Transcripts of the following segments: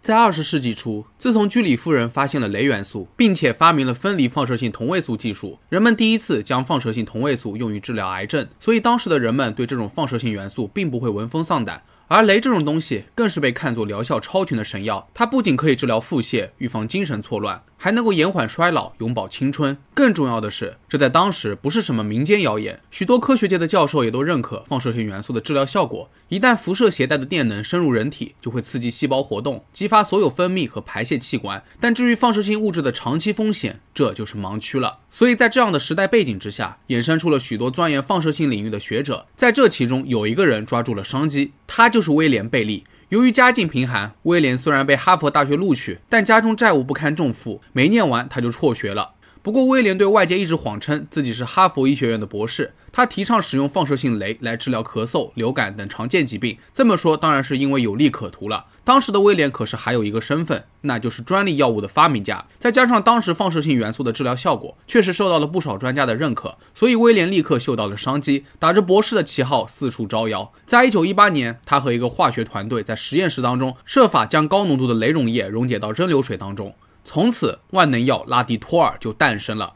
在20世纪初，自从居里夫人发现了镭元素，并且发明了分离放射性同位素技术，人们第一次将放射性同位素用于治疗癌症，所以当时的人们对这种放射性元素并不会闻风丧胆。而镭这种东西更是被看作疗效超群的神药，它不仅可以治疗腹泻、预防精神错乱，还能够延缓衰老、永葆青春。更重要的是，这在当时不是什么民间谣言，许多科学界的教授也都认可放射性元素的治疗效果。一旦辐射携带的电能深入人体，就会刺激细胞活动，激发所有分泌和排泄器官。但至于放射性物质的长期风险，这就是盲区了。所以在这样的时代背景之下，衍生出了许多钻研放射性领域的学者。在这其中，有一个人抓住了商机，他就是威廉·贝利。由于家境贫寒，威廉虽然被哈佛大学录取，但家中债务不堪重负，没念完他就辍学了。不过威廉对外界一直谎称自己是哈佛医学院的博士，他提倡使用放射性镭来治疗咳嗽、流感等常见疾病，这么说当然是因为有利可图了。当时的威廉可是还有一个身份，那就是专利药物的发明家，再加上当时放射性元素的治疗效果确实受到了不少专家的认可，所以威廉立刻嗅到了商机，打着博士的旗号四处招摇。在1918年，他和一个化学团队在实验室当中设法将高浓度的镭溶液溶解到蒸馏水当中，从此万能药拉迪托尔就诞生了。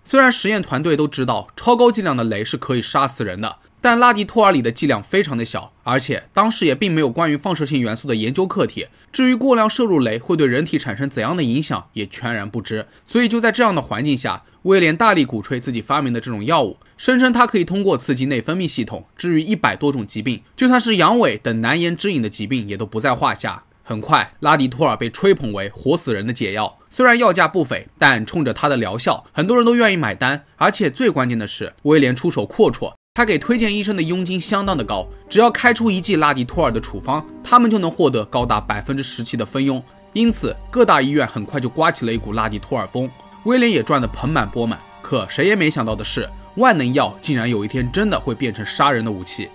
虽然实验团队都知道超高剂量的镭是可以杀死人的，但拉迪托尔里的剂量非常的小，而且当时也并没有关于放射性元素的研究课题，至于过量摄入镭会对人体产生怎样的影响也全然不知。所以就在这样的环境下，威廉大力鼓吹自己发明的这种药物，声称它可以通过刺激内分泌系统治愈100多种疾病，就算是阳痿等难言之隐的疾病也都不在话下。很快，拉迪托尔被吹捧为活死人的解药，虽然药价不菲，但冲着它的疗效，很多人都愿意买单。而且最关键的是，威廉出手阔绰，他给推荐医生的佣金相当的高，只要开出1剂拉迪托尔的处方，他们就能获得高达17%的分佣。因此，各大医院很快就刮起了一股拉迪托尔风，威廉也赚得盆满钵满。可谁也没想到的是，万能药竟然有一天真的会变成杀人的武器。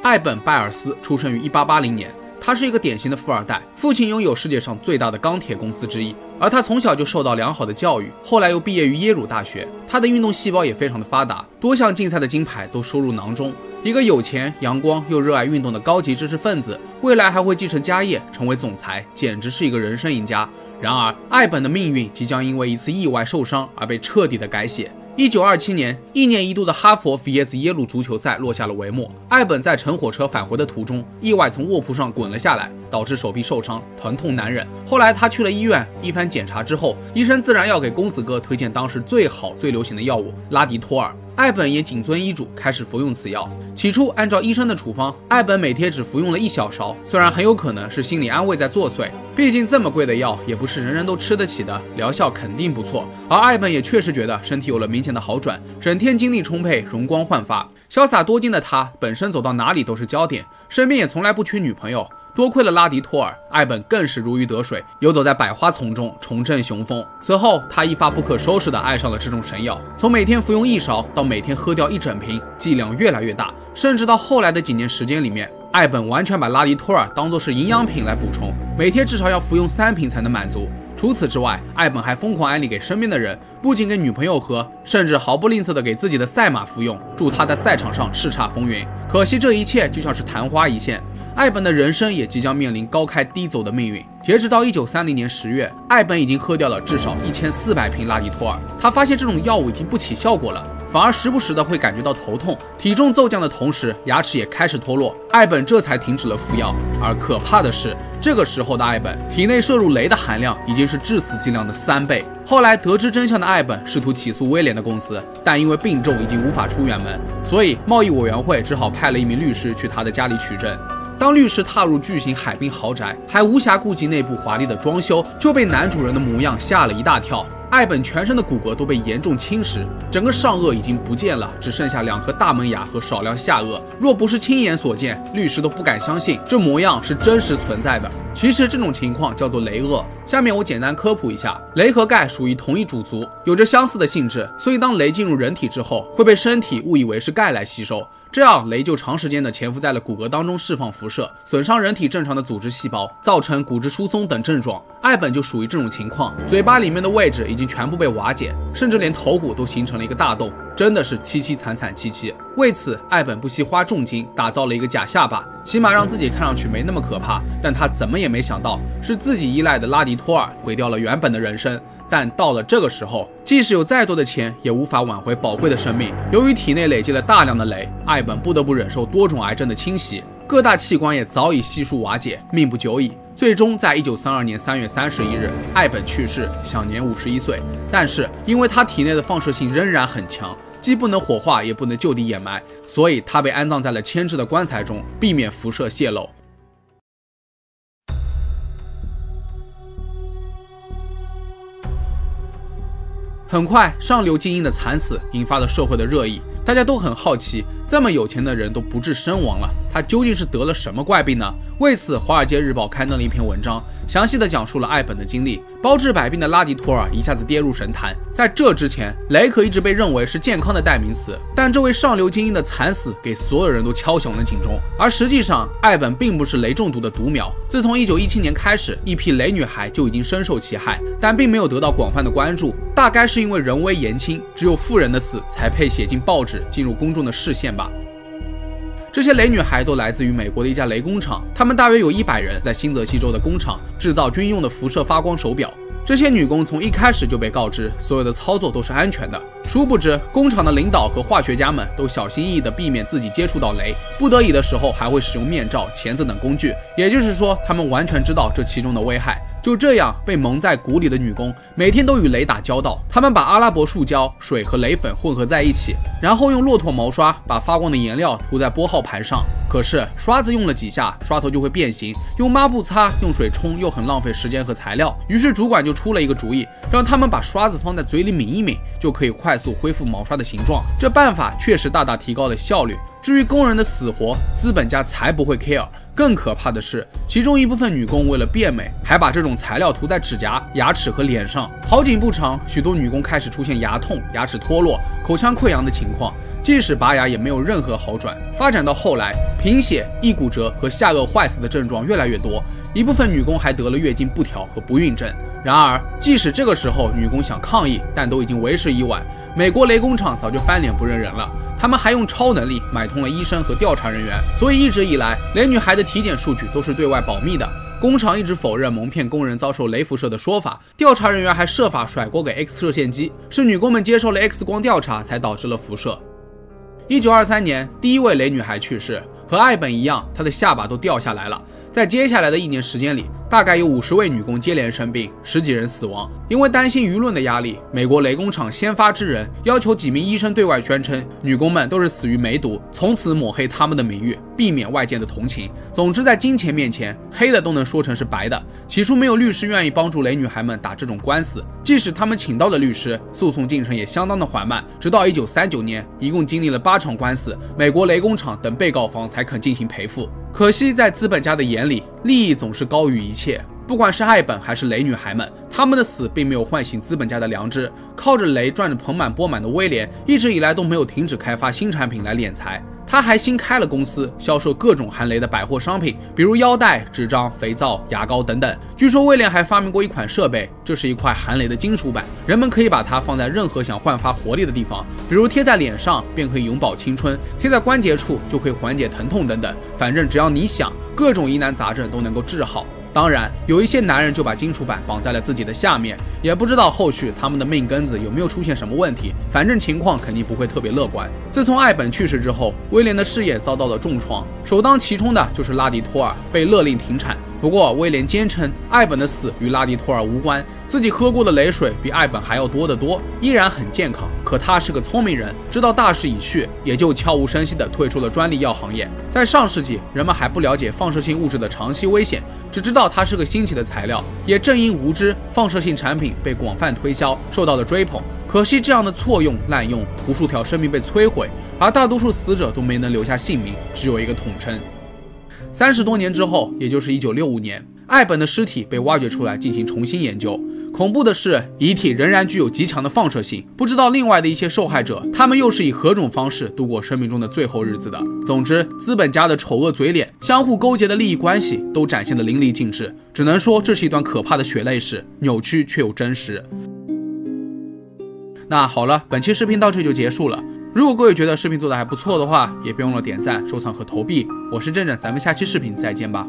艾本·拜尔斯出生于1880年，他是一个典型的富二代，父亲拥有世界上最大的钢铁公司之一，而他从小就受到良好的教育，后来又毕业于耶鲁大学。他的运动细胞也非常的发达，多项竞赛的金牌都收入囊中。一个有钱、阳光又热爱运动的高级知识分子，未来还会继承家业，成为总裁，简直是一个人生赢家。然而，艾本的命运即将因为一次意外受伤而被彻底的改写。1927年，一年一度的哈佛 vs 耶鲁足球赛落下了帷幕。艾本在乘火车返回的途中，意外从卧铺上滚了下来，导致手臂受伤，疼痛难忍。后来他去了医院，一番检查之后，医生自然要给公子哥推荐当时最好最流行的药物拉迪托尔。艾本也谨遵医嘱，开始服用此药。起初按照医生的处方，艾本每天只服用了1小勺，虽然很有可能是心理安慰在作祟，毕竟这么贵的药也不是人人都吃得起的，疗效肯定不错。而艾本也确实觉得身体有了明显的好转，整天精力充沛，容光焕发。潇洒多金的他本身走到哪里都是焦点，身边也从来不缺女朋友。多亏了拉迪托尔，艾本更是如鱼得水，游走在百花丛中，重振雄风。此后，他一发不可收拾地爱上了这种神药，从每天服用1勺到每天喝掉1整瓶，剂量越来越大，甚至到后来的几年时间里面，艾本完全把拉迪托尔当作是营养品来补充，每天至少要服用3瓶才能满足。除此之外，艾本还疯狂安利给身边的人，不仅给女朋友喝，甚至毫不吝啬地给自己的赛马服用，助他在赛场上叱咤风云。可惜这一切就像是昙花一现，艾本的人生也即将面临高开低走的命运。截止到1930年10月，艾本已经喝掉了至少1400瓶拉迪托尔。他发现这种药物已经不起效果了，反而时不时的会感觉到头痛，体重骤降的同时，牙齿也开始脱落。艾本这才停止了服药。而可怕的是，这个时候的艾本体内摄入镭的含量已经是致死剂量的3倍。后来得知真相的艾本试图起诉威廉的公司，但因为病重已经无法出远门，所以贸易委员会只好派了一名律师去他的家里取证。当律师踏入巨型海滨豪宅，还无暇顾及内部华丽的装修，就被男主人的模样吓了一大跳。艾本全身的骨骼都被严重侵蚀，整个上颚已经不见了，只剩下2颗大门牙和少量下颚。若不是亲眼所见，律师都不敢相信这模样是真实存在的。其实这种情况叫做雷厄。下面我简单科普一下，镭和钙属于同一种族，有着相似的性质，所以当镭进入人体之后，会被身体误以为是钙来吸收。这样雷就长时间的潜伏在了骨骼当中释放辐射，损伤人体正常的组织细胞，造成骨质疏松等症状。艾本就属于这种情况，嘴巴里面的位置已经全部被瓦解，甚至连头骨都形成了一个大洞，真的是凄凄惨惨戚戚。为此，艾本不惜花重金打造了一个假下巴，起码让自己看上去没那么可怕。但他怎么也没想到，是自己依赖的拉迪托尔毁掉了原本的人生。但到了这个时候，即使有再多的钱，也无法挽回宝贵的生命。由于体内累积了大量的雷，艾本不得不忍受多种癌症的侵袭，各大器官也早已悉数瓦解，命不久矣。最终在1932年3月31日，艾本去世，享年51岁。但是因为他体内的放射性仍然很强，既不能火化，也不能就地掩埋，所以他被安葬在了铅制的棺材中，避免辐射泄漏。很快，上流精英的惨死引发了社会的热议，大家都很好奇，这么有钱的人都不治身亡了，他究竟是得了什么怪病呢？为此，《华尔街日报》刊登了一篇文章，详细的讲述了艾本的经历。包治百病的拉迪托尔一下子跌入神坛。在这之前，雷可一直被认为是健康的代名词，但这位上流精英的惨死给所有人都敲响了警钟。而实际上，艾本并不是雷中毒的毒苗。自从1917年开始，一批雷女孩就已经深受其害，但并没有得到广泛的关注，大概是因为人微言轻，只有富人的死才配写进报纸，进入公众的视线吧。这些雷女孩都来自于美国的一家雷工厂，她们大约有100人，在新泽西州的工厂制造军用的辐射发光手表。这些女工从一开始就被告知，所有的操作都是安全的。殊不知，工厂的领导和化学家们都小心翼翼地避免自己接触到雷，不得已的时候还会使用面罩、钳子等工具。也就是说，他们完全知道这其中的危害。就这样，被蒙在鼓里的女工每天都与雷打交道。他们把阿拉伯树胶、水和雷粉混合在一起，然后用骆驼毛刷把发光的颜料涂在拨号盘上。可是刷子用了几下，刷头就会变形，用抹布擦、用水冲又很浪费时间和材料。于是主管就出了一个主意，让他们把刷子放在嘴里抿一抿，就可以快速恢复毛刷的形状。这办法确实大大提高了效率。至于工人的死活，资本家才不会 care。更可怕的是，其中一部分女工为了变美，还把这种材料涂在指甲、牙齿和脸上。好景不长，许多女工开始出现牙痛、牙齿脱落、口腔溃疡的情况，即使拔牙也没有任何好转。发展到后来，贫血、易骨折和下颚坏死的症状越来越多，一部分女工还得了月经不调和不孕症。然而，即使这个时候女工想抗议，但都已经为时已晚。美国雷工厂早就翻脸不认人了，他们还用超能力买通了医生和调查人员，所以一直以来，雷女孩的体检数据都是对外保密的。工厂一直否认蒙骗工人遭受雷辐射的说法，调查人员还设法甩锅给 X 射线机，是女工们接受了 X 光调查才导致了辐射。1923年，第一位雷女孩去世，和艾本一样，她的下巴都掉下来了。在接下来的1年时间里，大概有50位女工接连生病，10几人死亡。因为担心舆论的压力，美国雷工厂先发制人，要求几名医生对外宣称女工们都是死于梅毒，从此抹黑他们的名誉，避免外界的同情。总之，在金钱面前，黑的都能说成是白的。起初没有律师愿意帮助雷女孩们打这种官司，即使他们请到的律师，诉讼进程也相当的缓慢。直到1939年，一共经历了8场官司，美国雷工厂等被告方才肯进行赔付。可惜在资本家的眼里，利益总是高于一切。不管是艾本还是雷女孩们，他们的死并没有唤醒资本家的良知。靠着雷赚着盆满钵满的威廉，一直以来都没有停止开发新产品来敛财。他还新开了公司，销售各种含雷的百货商品，比如腰带、纸张、肥皂、牙膏等等。据说威廉还发明过一款设备，这是一块含雷的金属板，人们可以把它放在任何想焕发活力的地方，比如贴在脸上便可以永葆青春，贴在关节处就可以缓解疼痛等等。反正只要你想，各种疑难杂症都能够治好。当然，有一些男人就把金属板绑在了自己的下面，也不知道后续他们的命根子有没有出现什么问题，反正情况肯定不会特别乐观。自从艾本去世之后，威廉的事业遭到了重创，首当其冲的就是拉迪托尔被勒令停产。不过威廉坚称艾本的死与拉迪托尔无关，自己喝过的雷水比艾本还要多得多，依然很健康。可他是个聪明人，知道大势已去，也就悄无声息地退出了专利药行业。在上世纪，人们还不了解放射性物质的长期危险，只知道它是个新奇的材料。也正因无知，放射性产品被广泛推销，受到了追捧。可惜这样的错用滥用，无数条生命被摧毁，而大多数死者都没能留下姓名，只有一个统称。30多年之后，也就是1965年，艾本的尸体被挖掘出来进行重新研究。恐怖的是，遗体仍然具有极强的放射性，不知道另外的一些受害者，他们又是以何种方式度过生命中的最后日子的。总之，资本家的丑恶嘴脸，相互勾结的利益关系都展现得淋漓尽致，只能说这是一段可怕的血泪史，扭曲却又真实。那好了，本期视频到这就结束了。如果各位觉得视频做得还不错的话，也别忘了点赞、收藏和投币。我是正正，咱们下期视频再见吧。